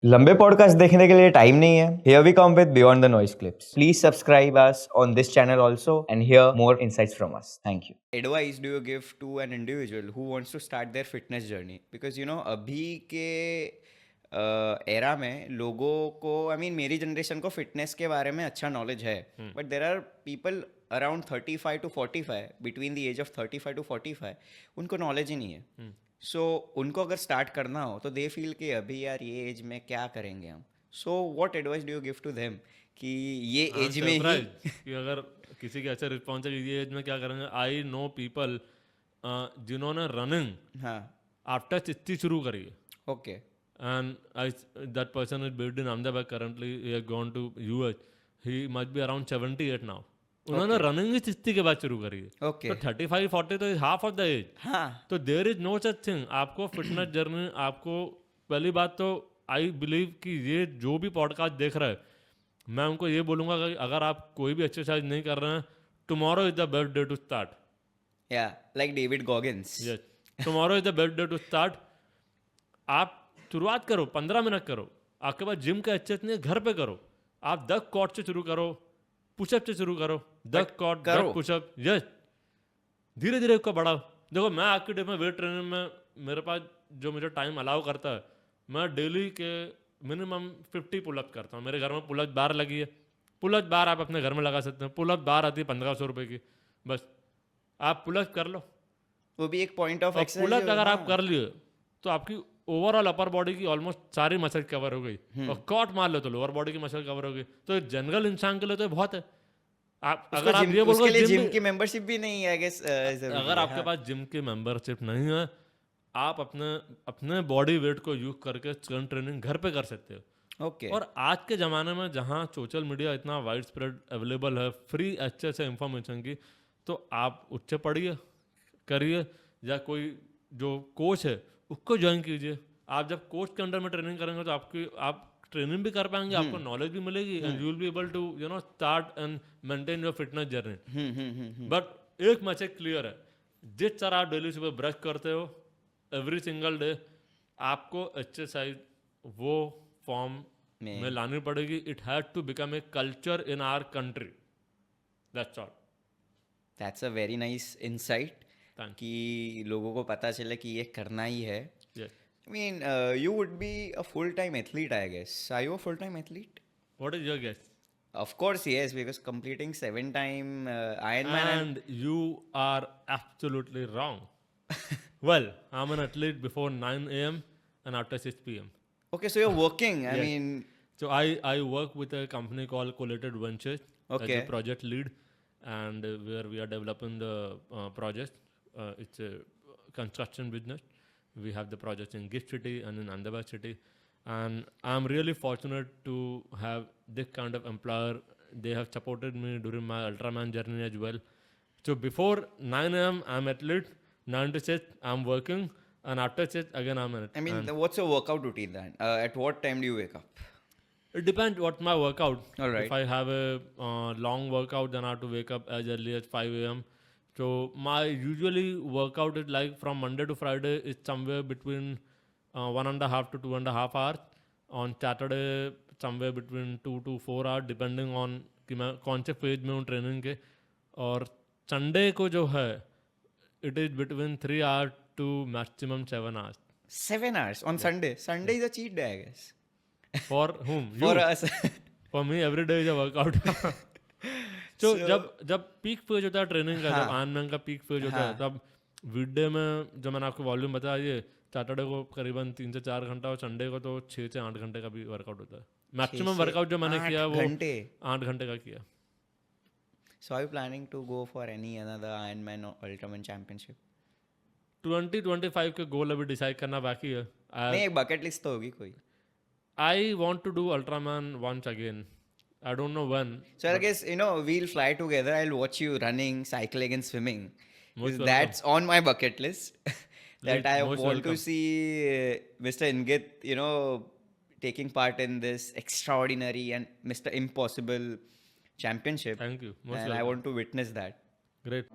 लंबे पॉडकास्ट देखने के लिए टाइम नहीं है? Here we come with Beyond the Noise clips. Please subscribe us on this channel also and hear more insights from us. Thank you. Advice do you give to an individual who wants to start their fitness journey? Because अभी के era में लोगों को मेरी generation को fitness के बारे में अच्छा नॉलेज है, but there are people around 35 to 45, between the age of 35 to 45, उनको नॉलेज ही नहीं है. सो उनको अगर स्टार्ट करना हो तो दे फील कि अभी यार ये एज में क्या करेंगे हम. So what advice do you give to them कि ये एज में ही कि अगर किसी के अच्छा रिस्पॉन्स है ये एज में क्या करेंगे. आई नो पीपल जिन्होंने रनिंग आफ्टर 60 शुरू करी है. Okay. And I that person is based in Ahmedabad currently. He has gone to US. He must be around 78 now. उन्होंने रनिंग ही 60 के बाद शुरू करी है. ओके. तो 35-40 तो हाफ ऑफ द एज. तो there is no such thing. आपको फिटनेस जर्नी, आपको पहली बात तो आई बिलीव कि ये जो भी पॉडकास्ट देख रहा है, मैं उनको ये बोलूंगा कि अगर आप कोई भी एक्सरसाइज नहीं कर रहे हैं, tomorrow is the best day to start. या like David Goggins. Yes, tomorrow is the best day to start. आप शुरुआत करो, 15 मिनट करो. आपके पास जिम का एक्सरसाइज नहीं है, घर पे करो. आप 10 क्वाड से शुरू करो, पुशअप से शुरू करो. 10 क्वाड, 10 पुशअप. यस, धीरे धीरे उसको बढ़ाओ. देखो, मैं आज के डे में वेट ट्रेनिंग में मेरे पास जो मुझे टाइम अलाउ करता है, मैं डेली के मिनिमम 50 पुलअप करता हूँ. मेरे घर में पुलअप बार लगी है. पुलअप बार आप अपने घर में लगा सकते हैं. पुलअप बार आती है 1500 रुपये की. बस आप पुलअप कर लो. वो भी एक पॉइंट ऑफ एक्सरसाइज. पुलअप अगर आप कर लिए तो आपकी ओवरऑल अपर बॉडी की ऑलमोस्ट सारी मसल कवर हो गई. और कॉट मार लो तो लोअर बॉडी की मसल कवर हो गई. तो जनरल इंसान के लिए तो बहुत है. आप अगर आप ये बोलो जिम की मेंबरशिप भी नहीं है, आई गेस. अगर आपके पास जिम की मेंबरशिप नहीं है, आप अपने बॉडी वेट को यूज करके स्ट्रेंथ ट्रेनिंग घर पे कर सकते हो. ओके. और आज के ज़माने में जहाँ सोशल मीडिया इतना वाइड स्प्रेड अवेलेबल है, फ्री एक्सेस है इंफॉर्मेशन की, तो आप उससे पढ़िए, करिए, या कोई जो कोच है उसको ज्वाइन कीजिए. आप जब कोच के अंडर में ट्रेनिंग करेंगे तो आप ट्रेनिंग भी कर पाएंगे, आपको नॉलेज भी मिलेगी, and you will be able to start and maintain your fitness journey. But एक मैसेज क्लियर है, जिस तरह आप डेली सुबह ब्रश करते हो एवरी सिंगल डे, आपको एक्सरसाइज वो फॉर्म में लानी पड़ेगी. It has to become a culture in our country. That's all. That's a very nice insight कि लोगों को पता चले कि ये करना ही है. I mean, you would be a full-time athlete, I guess. Are you a full-time athlete? What is your guess? Of course, yes, because completing 7-time Ironman. And you are absolutely wrong. Well, I'm an athlete before 9 a.m. and after 6 p.m. Okay, so you're working. I mean. So I work with a company called Collated Ventures. Okay. As a project lead, and where we are developing the project. It's a construction business. We have the projects in Gift City and in Ahmedabad City, and I'm really fortunate to have this kind of employer. They have supported me during my Ultraman journey as well. So before 9 a.m. I'm athlete, 9 to 6 I'm working, and after 6 again I'm athlete. I mean, what's your workout routine then? At what time do you wake up? It depends what my workout. All right. If I have a long workout, then I have to wake up as early as 5 a.m. So my usually workout is like from Monday to Friday is somewhere between 1.5 to 2.5 hours. On Saturday somewhere between 2 to 4 hours, depending on कि मैं कौन से phase में हूँ training के. और Sunday को जो है it is between 3 hours to maximum 7 hours. 7 hours on Sunday. Sunday is a cheat day, I guess. For whom? For us. For me, every day is a workout. So जब peak phase होता है training का, जब Ironman का peak phase होता है, तब वीकडे में जो मैंने आपको वॉल्यूम बताया, ये सैटरडे को करीबन 3 से 4 घंटा और संडे को तो 6 से 8 घंटे का भी वर्कआउट होता है. मैक्सिमम वर्कआउट जो मैंने किया वो 8 घंटे का किया. So are you planning to go for any another Ironman or Ultraman championship? 2025 के गोल अभी डिसाइड करना बाकी है. नहीं, एक बकेट लिस्ट तो होगी कोई. I want to do Ultraman once again. I don't know when. So I guess we'll fly together. I'll watch you running, cycling, and swimming. That's on my bucket list. That I want to see Mr. Ingit, taking part in this extraordinary and Mr. Impossible championship. Thank you. And I want to witness that. Great.